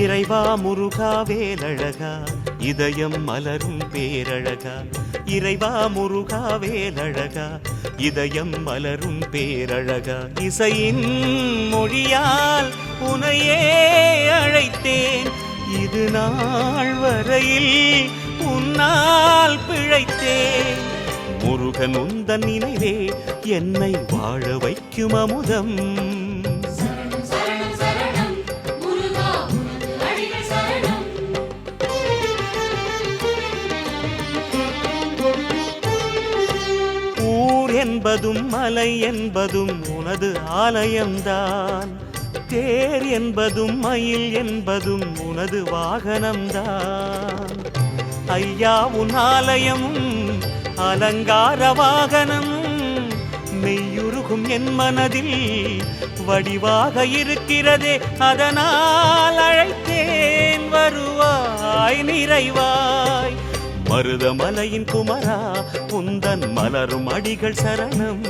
இறைவா முருகா வேலழகா இதயம் மலரும் பேரழகா. இறைவா முருகா வேலழகா இதயம் மலரும் பேரழகா. இசையின் மொழியால் உனையே அழைத்தேன், இது நாள் வரையில் உன்னால் பிழைத்தேன். முருகன் உந்தன் நினைவே என்னை வாழ வைக்கும் அமுதம். என்பதும் மலை என்பதும் உனது ஆலயம்தான், தேர் என்பதும் மயில் என்பதும் உனது வாகனம்தான். ஐயா உன் ஆலயமும் அலங்கார வாகனமும் மெய்யுருகும் என் மனதில் வடிவாக இருக்கிறதே, அதனால் அழைத்தேன் வருவாய் நிறைவாய். மருதமலையின் குமரா உந்தன் மலரும் அடிகள் சரணம்.